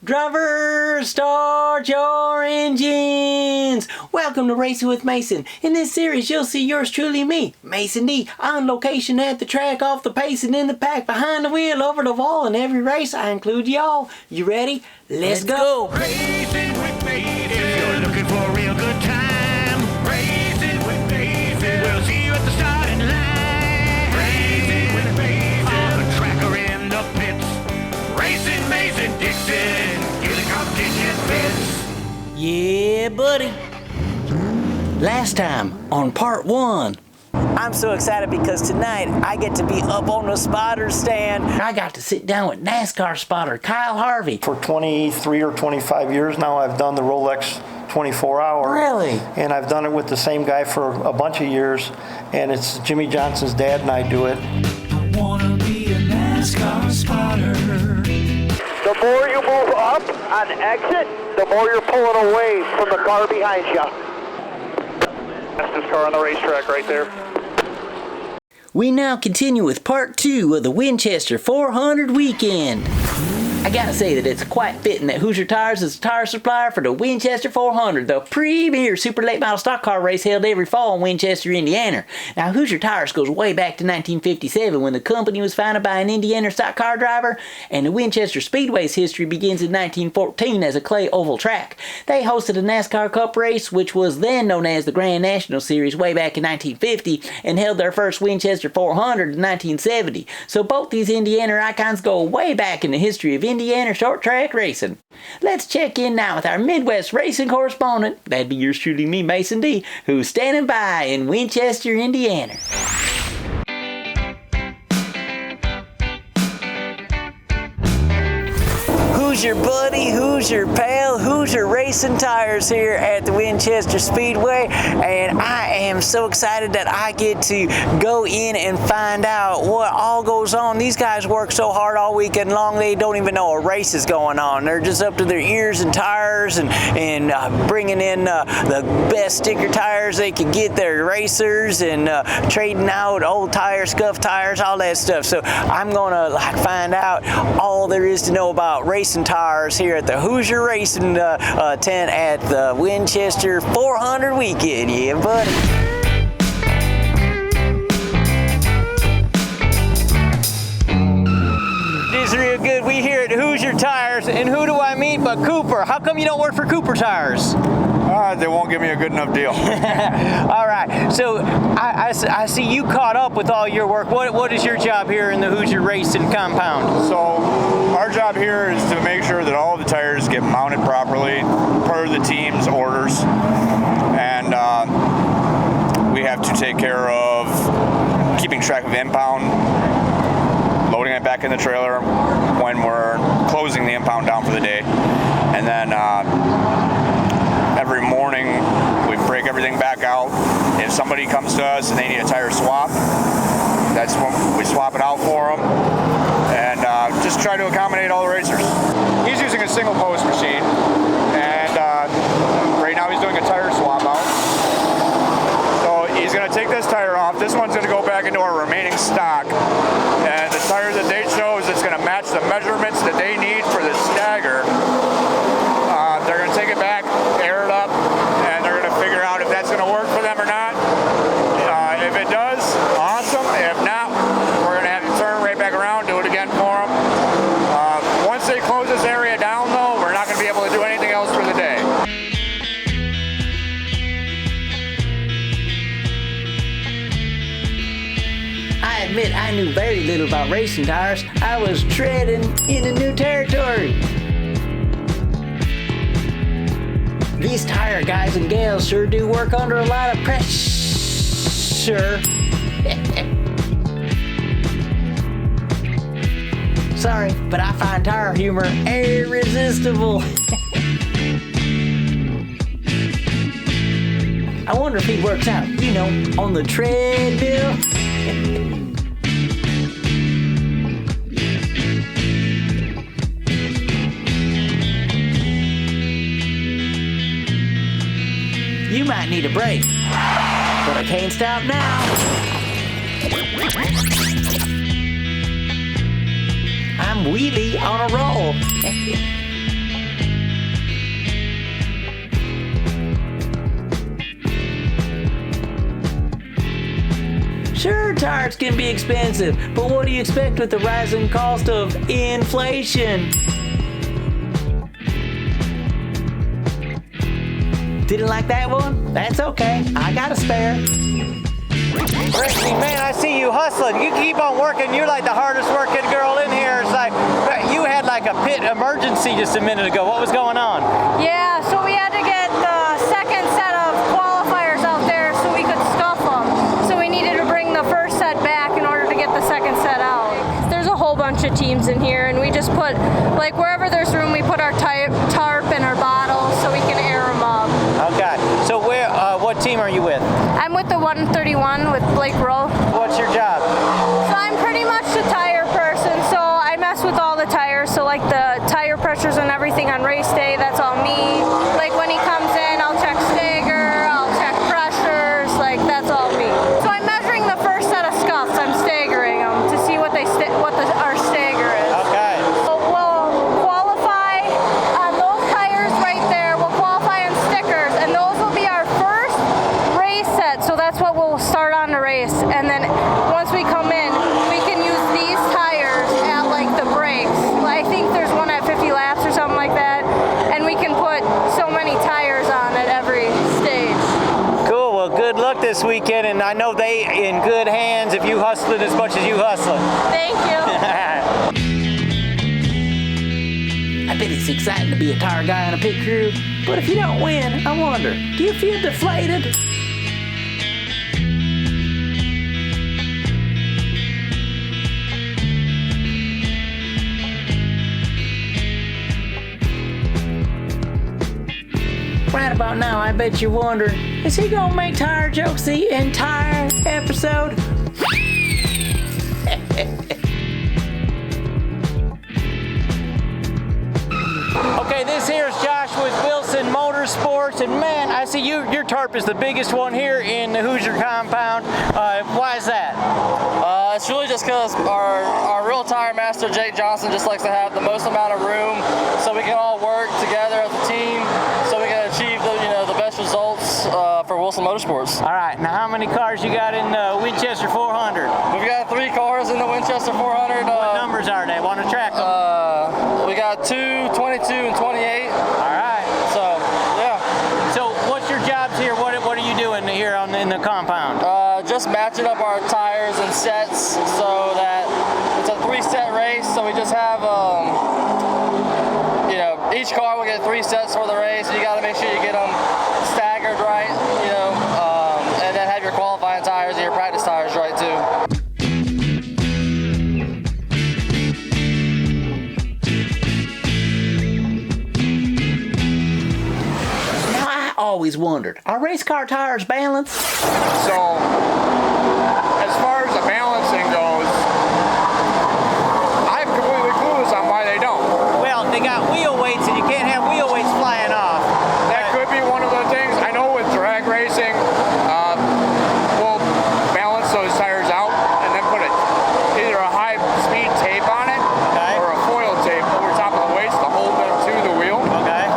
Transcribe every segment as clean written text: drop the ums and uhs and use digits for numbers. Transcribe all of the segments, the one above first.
Drivers, start your engines! Welcome to Racing with Mason. In this series, you'll see yours truly, me, Mason D, on location at the track, off the pace, and in the pack, behind the wheel, over the wall. In every race, I include y'all. You ready? Let's go! Racing with Mason. If you're looking for a real good time, Racing with Mason. We'll see you at the starting line. Racing with Mason. On the track or in the pits. Racing Mason Dixon. Yeah, buddy. Last time on part 1. I'm so excited because tonight I get to be up on the spotter stand. I got to sit down with NASCAR spotter Kyle Harvey. For 23 or 25 years now, I've done the Rolex 24-hour. Really? And I've done it with the same guy for a bunch of years, and it's Jimmy Johnson's dad and I do it. I wanna be a NASCAR spotter. The more you move up on exit, the more you're pulling away from the car behind you. That's this car on the racetrack right there. We now continue with part 2 of the Winchester 400 weekend. I gotta say that it's quite fitting that Hoosier Tires is a tire supplier for the Winchester 400, the premier super late model stock car race held every fall in Winchester, Indiana. Now, Hoosier Tires goes way back to 1957 when the company was founded by an Indiana stock car driver, and the Winchester Speedway's history begins in 1914 as a clay oval track. They hosted a NASCAR Cup race, which was then known as the Grand National Series way back in 1950, and held their first Winchester 400 in 1970. So both these Indiana icons go way back in the history of Indiana short track racing. Let's check in now with our Midwest racing correspondent, that'd be yours truly, me, Mason D, who's standing by in Winchester, Indiana. Hoosier buddy, Hoosier pal, Hoosier Racing Tires here at the Winchester Speedway, and I am so excited that I get to go in and find out what all goes on. These guys work so hard all weekend long, they don't even know a race is going on. They're just up to their ears in tires and bringing in the best sticker tires they can get their racers and trading out old tires, scuffed tires, all that stuff. So I'm gonna find out all there is to know about racing tires here at the Hoosier Racing tent at the Winchester 400 weekend. Yeah, buddy. This is real good. We here at Hoosier Tires, and who do I meet but Cooper? How come you don't work for Cooper Tires? They won't give me a good enough deal. All right, so I see you caught up with all your work. What is your job here in the Hoosier Racing compound? So our job here is to make sure that all of the tires get mounted properly per the team's orders, and we have to take care of keeping track of impound, loading it back in the trailer when we're closing the impound down for the day, and then every morning we break everything back out. If somebody comes to us and they need a tire swap, that's when we swap it out for them, and just try to accommodate all the racers. He's using a single post machine, and right now he's doing a tire swap out. So he's going to take this tire off. This one's going to go back into our remaining stock, and the tire that they chose is going to match the measurements that they need for the stagger. They're going to take it back, air it up, and they're going to figure out if that's going to work for them or not. If it does, awesome. If not, we're going to have to turn right back around, do it again for them. Once they close this area down, though, we're not going to be able to do anything else for the day. I admit I knew very little about racing tires. I was treading into new territory. These tire guys and gals sure do work under a lot of pressure. Sorry, but I find tire humor irresistible. I wonder if he works out, you know, on the treadmill. You might need a break, but I can't stop now. I'm wheelie on a roll. tires can be expensive, but what do you expect with the rising cost of inflation? Didn't like that one? That's okay. I got a spare. Racing, man, I see you hustling. You keep on working. You're like the hardest working girl in here. It's like you had like a pit emergency just a minute ago. What was going on? Yeah, so we had to get the second set of qualifiers out there so we could scuff them. So we needed to bring the first set back in order to get the second set out. There's a whole bunch of teams in here, and we just put, like wherever there's room, we put our tarp and our bottles so we can air them up. Okay, so what team are you with? I'm with the 131 with Blake Rowe. What's your job? So I'm pretty much the tire person, so I mess with all the tires, so like the tire pressures and everything on race day, that's all me. Like when he comes in, I'll check stagger, I'll check pressures, like that's all me. So I'm measuring the first set of scuffs, I'm staggering them to see what our stagger is. Okay. So we'll qualify on those tires right there, we'll qualify on stickers, and those will be our first race set, so that's what we'll start on the race. And then once we come in, we can use these tires at like the brakes. I think there's one at 50 laps or something like that, and we can put so many tires on at every stage. Cool, well good luck this weekend, and I know they in good hands if you hustling as much as you hustling. Thank you. I bet it's exciting to be a tire guy on a pit crew, but if you don't win, I wonder, do you feel deflated? Right about now, I bet you're wondering, is he gonna make tire jokes the entire episode? Okay, this here's Josh with Wilson Motorsports, and man, I see your tarp is the biggest one here in the Hoosier compound. Why is that? It's really just because our real tire master, Jake Johnson, just likes to have the most amount of room so we can all work together as a team so we can achieve the best results for Wilson Motorsports. All right, now how many cars you got in the Winchester 400? We've got 3 cars in the Winchester 400. What numbers are they? Want to track them? We got 2, 22, and 28. All right. So, yeah. So what's your jobs here? What are you doing here in the compound? Just matching up our tires and sets so that it's a 3-set race. So we just have, each car will get 3 sets for the race. You got to make sure you get them staggered right, and then have your qualifying tires and your practice tires right too. Always wondered, are race car tires balanced? So, as far as the balancing goes, I'm completely clueless on why they don't. Well, they got wheel weights, and you can't have wheel weights flying off. That could be one of the things. I know with drag racing, we'll balance those tires out and then put either a high-speed tape on it or a foil tape over top of the weights to hold them to the wheel. Okay.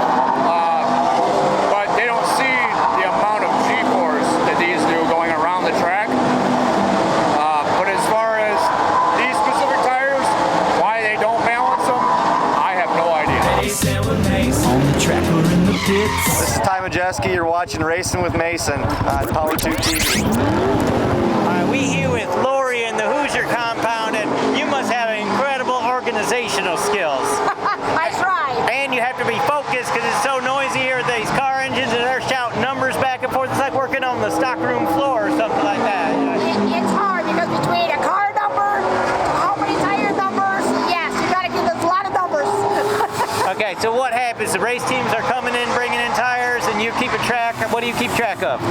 But they don't see the amount of G-force that these do going around the track. But as far as these specific tires, why they don't balance them, I have no idea. On the track or in the pits. This is Ty Majeski. You're watching Racing with Mason on POWERtube TV. All right, we here with Lori in the Hoosier compound, and you must have incredible organizational skills. I try. And you have to be focused because it's so noisy here with these car engines, and they're shouting numbers back and forth. It's like working on the stockroom floor or something like that. It's hard because between a car number, how many tire numbers, yes, you got to give us a lot of numbers. Okay, so what happens? The race teams are coming in, bringing in tires, and you keep a track. What do you keep track of?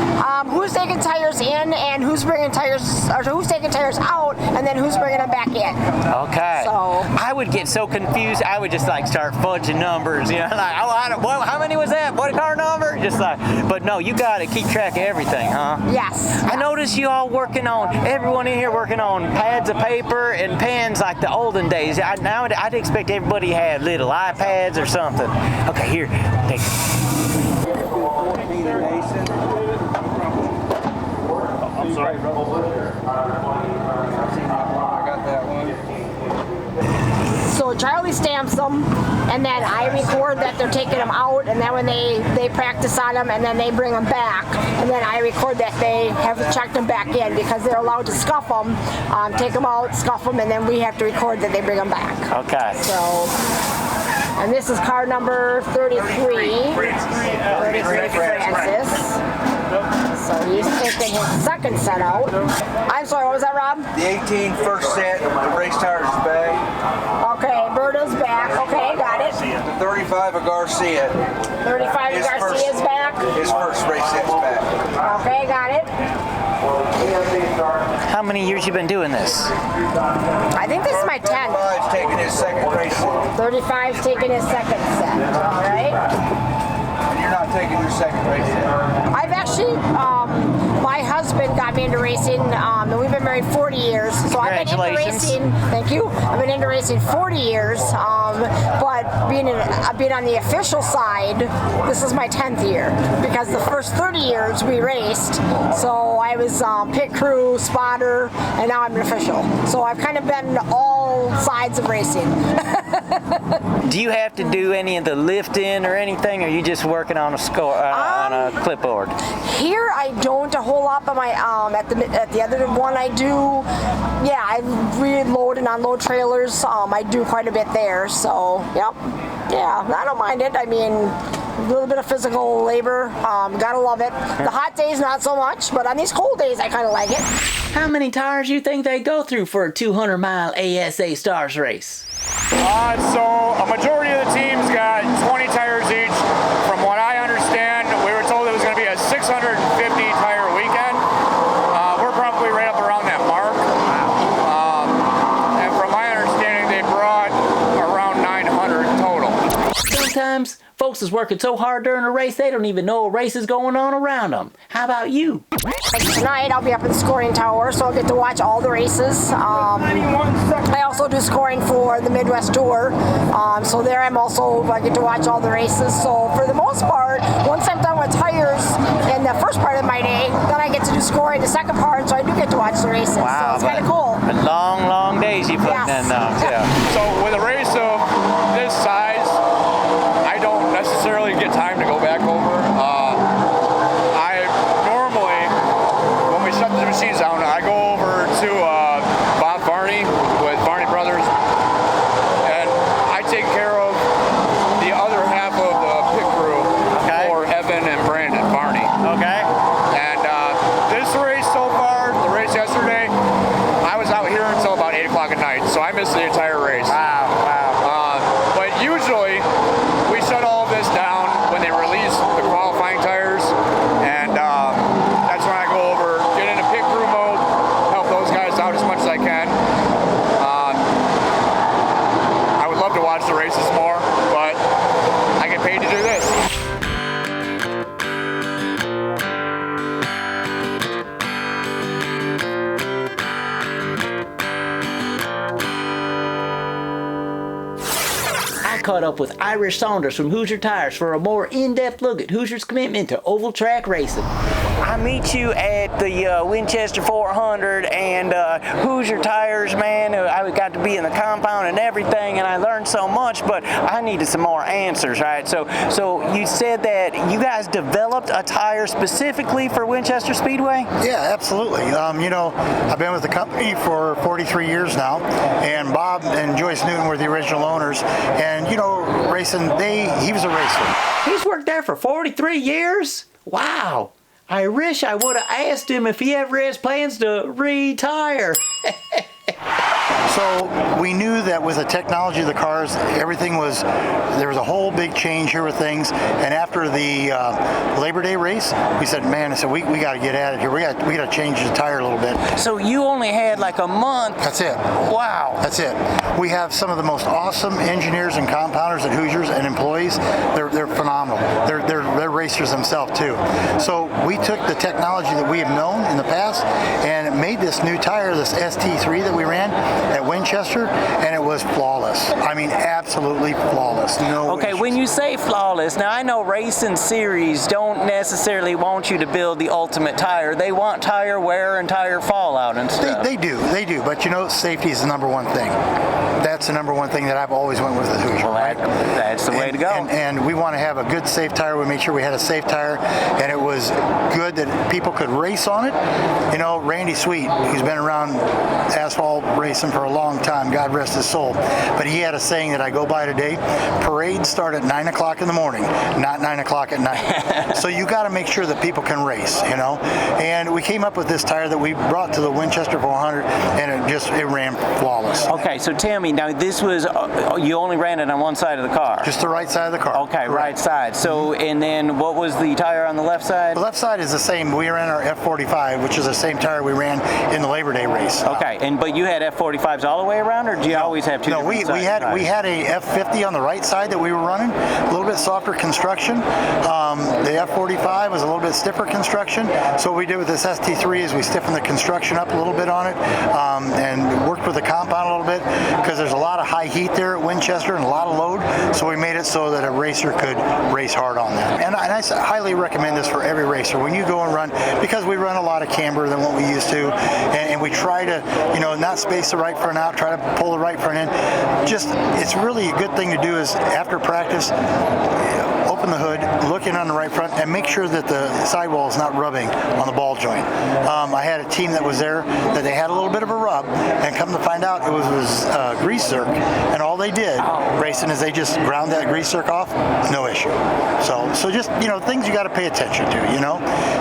Who's taking tires in and who's bringing tires, or who's taking tires out, and then who's bringing them back in. Okay. So I would get so confused. I would just start fudging numbers. Like, how many was that? What car number? But no, you got to keep track of everything, huh? yes. I noticed you all everyone in here working on pads of paper and pens like the olden days. I'd expect everybody to have little iPads or something. Okay, here, take it. I'm sorry. I got that one. So Charlie stamps them, and then I record that they're taking them out, and then when they practice on them, and then they bring them back, and then I record that they have checked them back in because they're allowed to scuff them, take them out, scuff them, and then we have to record that they bring them back. Okay. So, and this is car number 33. 33 Francis. So he's taking his second set out. I'm sorry, what was that, Rob? The 18 first set, the race tires back. Okay, Berta's back. Okay, got it. The 35 of Garcia. 35 of Garcia's back. His first race set's back. Okay, got it. How many years you been doing this? I think this is my 10th. 35's taking his second race set. 35's taking his second set. All right. And you're not taking your second race set. I've actually, my husband got me into racing, and we've been married 40 years. So I've been into racing. Thank you. I've been into racing 40 years, but being on the official side, this is my 10th year because the first 30 years we raced. So I was pit crew, spotter, and now I'm an official. So I've kind of been all sides of racing. Do you have to do any of the lifting or anything, or are you just working on a score on a clipboard? Here I don't a whole lot, but my at the other one I do. Yeah, I reload and unload trailers. I do quite a bit there. So yep, yeah, I don't mind it. I mean, a little bit of physical labor. Gotta love it. The hot days not so much, but on these cold days I kind of like it. How many tires you think they go through for a 200-mile ASA Stars race? So a majority of the teams got 20 tires each. From what I understand, we were told it was going to be a 650 tire weekend. We're probably right up around that mark. And from my understanding, they brought around 900 total. Sometimes folks is working so hard during a race they don't even know a race is going on around them. How about you? Like tonight I'll be up in the scoring tower, so I'll get to watch all the races. I also do scoring for the Midwest Tour, so there I get to watch all the races. So for the most part, once I'm done with tires in the first part of my day, then I get to do scoring the second part, so I do get to watch the races. Wow, so it's kind of cool. Long, long days you put in though. Yeah. So with a race of this size, I don't necessarily get time to go back over. I normally, when we shut the machines down, I go over to Bob Barney with Barney Brothers, and I take care of the other half of the pit crew for Evan and Brandon Barney. Okay. And this race so far, the race yesterday, I was out here until about 8 o'clock at night, so I missed the entire race. Wow. But usually, we shut all of this down when they release the qualifying tires, and that's when I go over, get into pit crew mode, help those guys out as much as I can. I would love to watch the races more, but I get paid to do this. Caught up with Irish Saunders from Hoosier Tires for a more in-depth look at Hoosier's commitment to oval track racing. I meet you at the Winchester 400 and Hoosier Tires, man. I got to be in the compound and everything, and I learned so much, but I needed some more answers, right? So you said that you guys developed a tire specifically for Winchester Speedway? Yeah, absolutely. You know, I've been with the company for 43 years now, and Bob and Joyce Newton were the original owners, and you know, racing, he was a racer. He's worked there for 43 years? Wow. I wish I would have asked him if he ever has plans to retire. So we knew that with the technology of the cars, there was a whole big change here with things. And after the Labor Day race, we said, man, we got to get at it here. We got to change the tire a little bit. So you only had like a month. That's it. Wow. That's it. We have some of the most awesome engineers and compounders at Hoosiers and employees. They're phenomenal. They're racers themselves too. So we took the technology that we have known in the past and made this new tire, this ST3 that we ran at Winchester, and it was flawless. I mean, absolutely flawless. No Okay, issues. when you say flawless, now I know Racing Series don't necessarily want you to build the ultimate tire. They want tire wear and tire fallout and stuff. They do. But you know, safety is the number one thing. That's the number one thing that I've always went with the Hoosier, right? That's the way to go. And we want to have a good, safe tire. We made sure we had a safe tire, and it was good that people could race on it. You know, Randy Sweet, who's been around asphalt racing for a long time, God rest his soul, but he had a saying that I go by today: parades start at 9 o'clock in the morning, not 9 o'clock at night. So you got to make sure that people can race, you know. And we came up with this tire that we brought to the Winchester 400, and it ran flawless. Okay, so tell me, now this was, you only ran it on one side of the car? Just the right side of the car. Okay, right side. So, and then what was the tire on the left side? The left side is the same. We ran our F45, which is the same tire we ran in the Labor Day race. Okay, but you had F45s all the way around, or do you always have two? No, we had a F50 on the right side that we were running, a little bit softer construction. The F45 was a little bit stiffer construction. So what we did with this ST3 is we stiffened the construction up a little bit on it, and worked with the compound a little bit, because there's a lot of high heat there at Winchester and a lot of load. So we made it so that a racer could race hard on that. And I highly recommend this for every racer. When you go and run, because we run a lot of camber than what we used to, and we try to, you know, not space the right front out, try to pull the right front in. Just, it's really a good thing to do is after practice, open the hood, look in on the right front, and make sure that the sidewall is not rubbing on the ball joint. I had a team that was there that they had a little bit of a rub, and come to find out it was grease zerk, and all they did racing is they just ground that grease zerk off, no issue. So just, you know, things you got to pay attention to, you know,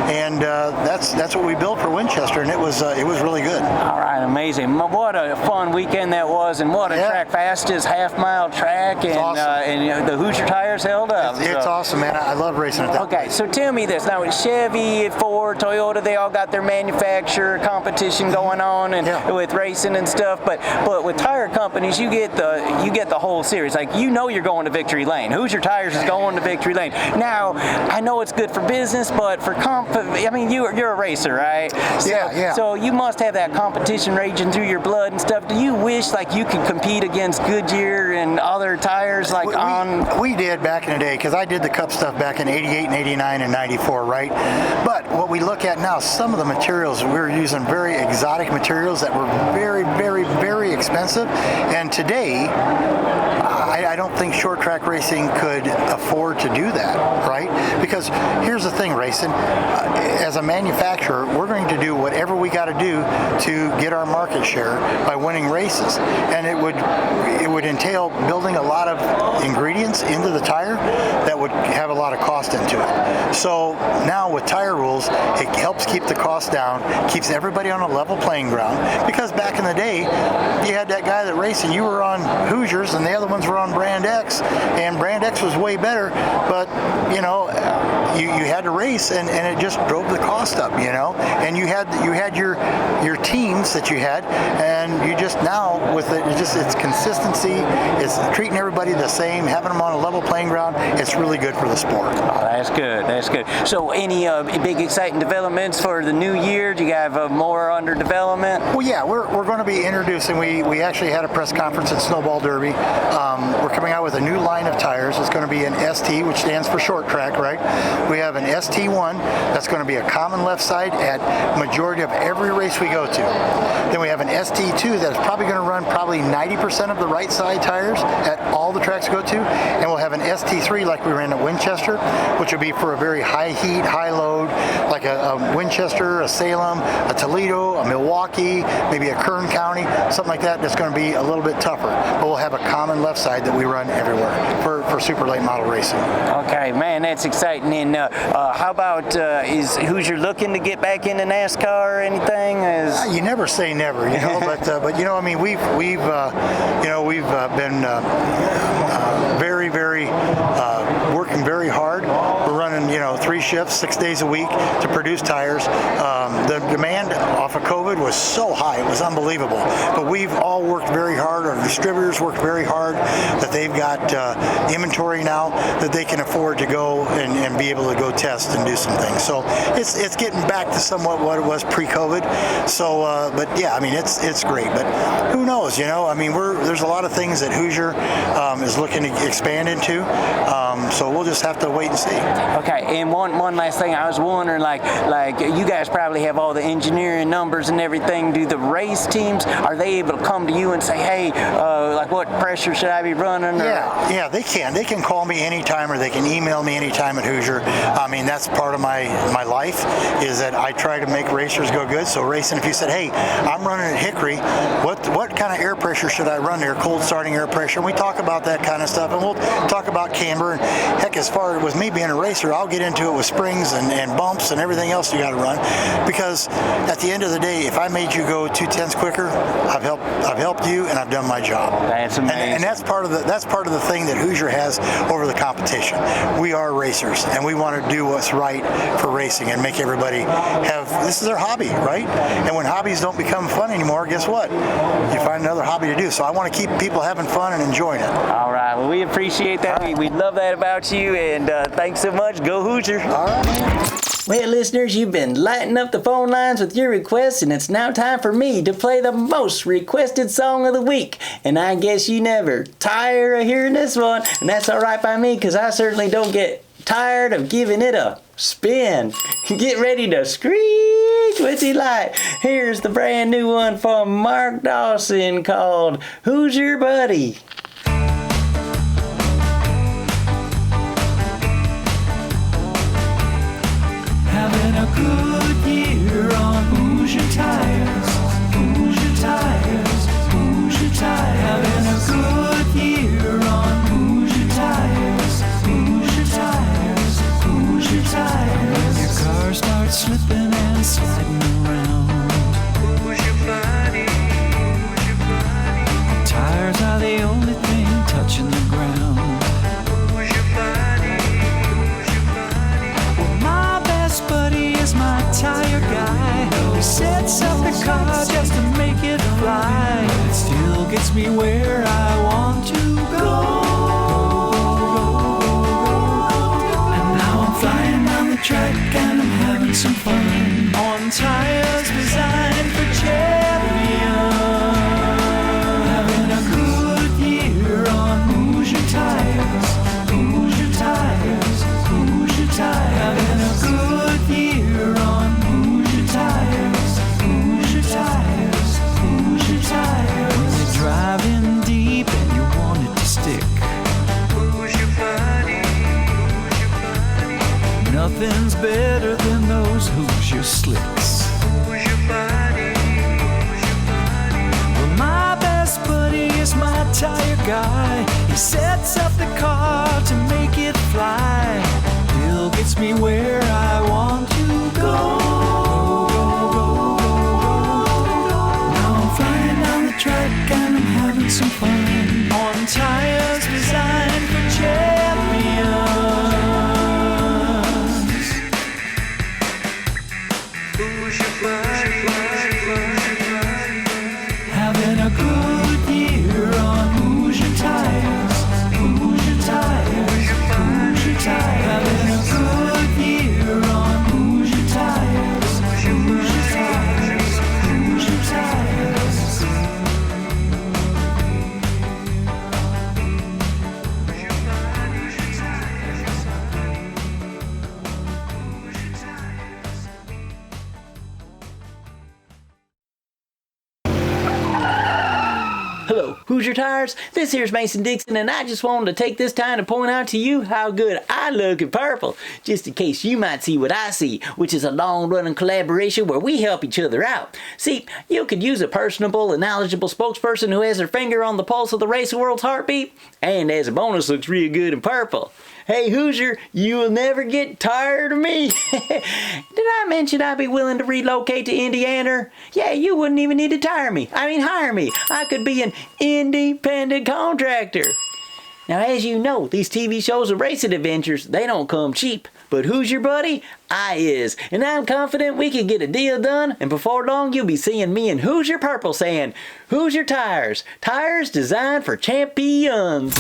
and that's what we built for Winchester, and it was really good. All right, amazing. What a fun weekend that was, and what a track, fastest half-mile track, and awesome. And you know, the Hoosier tires held up. It's awesome, man. I love racing at that. Okay, so tell me this. Now, Chevy, Ford, Toyota, they all got their manufacturer competition going on, and with racing and stuff. But with tire companies, you get the whole series. Like, you know, you're going to victory lane. Hoosier Tires is going to victory lane. Now, I know it's good for business, but for I mean, you're a racer, right? So, So you must have that competition raging through your blood and stuff. Do you wish like you could compete against Goodyear and other tires like we did back in the day, because I did the Cup stuff back in '88 and '89 and '94, right? But what we look at now, some of the materials, we were using very exotic materials that were very, very, very expensive. And today, I don't think short track racing could afford to do that, right? Because here's the thing, Racing, as a manufacturer, we're going to do whatever we got to do to get our market share by winning races. And it would entail building a lot of ingredients into the tire that would have a lot of cost into it. So now with tire rules, it helps keep the cost down, keeps everybody on a level playing ground. Because back in the day, you had that guy that raced, and you were on Hoosiers, and the other ones were on Brand X, and Brand X was way better, but you know, you had to race, and it just drove the cost up, you know. And you had your teams that you had, and you just now with it's consistency, it's treating everybody the same, having them on a level playing ground. It's really good for the sport. Oh, that's good. That's good. So, any big exciting developments for the new year? Do you have more under development? Well, yeah, we're going to be introducing. We actually had a press conference at Snowball Derby. We're coming out with a new line of tires. It's going to be an ST, which stands for short track, right? We have an ST1 that's going to be a common left side at majority of every race we go to. Then we have an ST2 that's probably going to run probably 90% of the right side tires at all the tracks we go to. And we'll have an ST3 like we ran at Winchester, which will be for a very high heat, high load, like a Winchester, a Salem, a Toledo, a Milwaukee, maybe a Kern County, something like that. That's going to be a little bit tougher. But we'll have a common left side that we run everywhere for super late model racing. Okay, man, that's exciting. And how about is Hoosier looking to get back into NASCAR or anything? You never say never, you know. but you know, I mean, we've been very, very working very hard. We're running, 3 shifts, 6 days a week to produce tires. The demand off of COVID pre-COVID was so high, it was unbelievable. But we've all worked very hard, our distributors worked very hard, that they've got inventory now that they can afford to go and be able to go test and do some things. So it's getting back to somewhat what it was pre-COVID. So, but yeah, I mean, it's great. But who knows, you know? I mean, there's a lot of things that Hoosier is looking to expand into. So we'll just have to wait and see. Okay, and one last thing, I was wondering, like you guys probably have all the engineering numbers and everything. Do the race teams, are they able to come to you and say, hey, like what pressure should I be running? Yeah, they can. They can call me anytime, or they can email me anytime at Hoosier. I mean, that's part of my life, is that I try to make racers go good. So Racing, if you said, hey, I'm running at Hickory, what kind of air pressure should I run there? Cold starting air pressure. And we talk about that kind of stuff, and we'll talk about camber. And heck, as far as with me being a racer, I'll get into it with springs and bumps and everything else you got to run, because at the end of the day, if I made you go 2/10 quicker, I've helped you and I've done my job. That's amazing. And that's part of the thing that Hoosier has over the competition. We are racers, and we want to do what's right for racing and make everybody have, this is their hobby, right? And when hobbies don't become fun anymore, guess what? You find another hobby to do. So I want to keep people having fun and enjoying it. All right, well, we appreciate that. Right. We love that about you, and thanks so much. Go Hoosier. All right. Well, listeners, you've been lighting up the phone lines with your requests, and it's now time for me to play the most requested song of the week. And I guess you never tire of hearing this one, and that's all right by me, because I certainly don't get tired of giving it a spin. Get ready to screech with delight. Here's the brand new one from Mark Dawson called Who's Your Buddy? Having a good year on Hoosier Tires, Hoosier Tires, Hoosier Tires. Having a good year on Hoosier Tires, Hoosier Tires, Hoosier Tires. When your car starts slipping and sliding around, who's your buddy? Who's your buddy? Tires are the only thing touching the ground. Who's your buddy? Who's your buddy? Well, my best buddy is my tire guy. He sets up the car just to make it fly. It still gets me where I want to go. And now I'm flying down the track and I'm having some fun on tires designed for champions. Having a good year on Hoosier Tires, Hoosier Tires, Hoosier Tires. Having a good year on Hoosier Tires, Hoosier Tires, Hoosier Tires. When you're driving deep and you want it to stick, who's your buddy? Who's your buddy? Nothing's better than those Hoosier slicks. Who's your buddy? Who's your buddy? Well, my best buddy is my tire guy. He sets up the car to make it fly. Still gets me where I want to go. Now I'm flying down the track and I'm having some fun on tires designed for champions. Who's your buddy? Having a good year on Hoosier Tires, Hoosier Tires, Hoosier Tires. Having a good year on Hoosier Tires, Hoosier Tires, Hoosier Tires. Hello, Hoosier Tires. This here's Mason Dixon, and I just wanted to take this time to point out to you how good I look in purple, just in case you might see what I see, which is a long-running collaboration where we help each other out. See, you could use a personable and knowledgeable spokesperson who has their finger on the pulse of the racing world's heartbeat, and as a bonus looks real good in purple. Hey Hoosier, you will never get tired of me. Did I mention I'd be willing to relocate to Indiana? Yeah, you wouldn't even need to hire me. I could be an independent contractor. Now, as you know, these TV shows of racing adventures, they don't come cheap. But who's your buddy? I is. And I'm confident we can get a deal done, and before long you'll be seeing me in Hoosier Purple saying, Hoosier Tires. Tires designed for champions.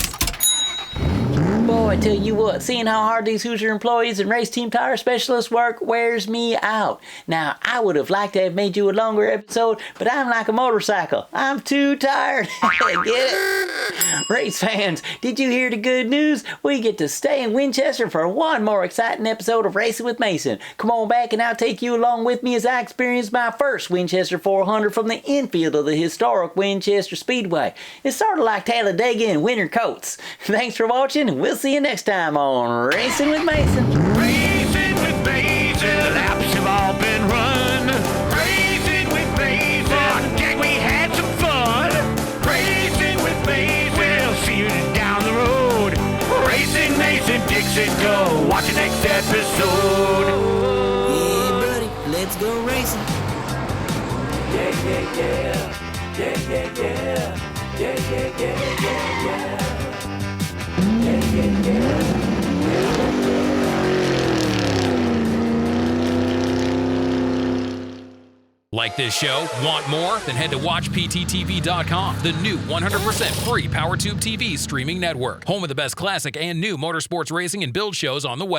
Boy, I tell you what, seeing how hard these Hoosier employees and race team tire specialists work wears me out. Now, I would have liked to have made you a longer episode, but I'm like a motorcycle. I'm too tired. Get it? Race fans, did you hear the good news? We get to stay in Winchester for one more exciting episode of Racing with Mason. Come on back and I'll take you along with me as I experience my first Winchester 400 from the infield of the historic Winchester Speedway. It's sort of like Talladega in winter coats. Thanks for watching, and we'll see you next time on Racing with Mason. Racing with Mason, the laps have all been run. Racing with Mason, on deck we had some fun. Racing with Mason, we'll see you down the road. Racing Mason Dixon, go watch the next episode. Yeah, buddy, let's go racing. Yeah, yeah, yeah. Yeah, yeah, yeah. Yeah, yeah, yeah, yeah, yeah. Like this show? Want more? Then head to WatchPTTV.com, the new 100% free PowerTube TV streaming network. Home of the best classic and new motorsports racing and build shows on the web.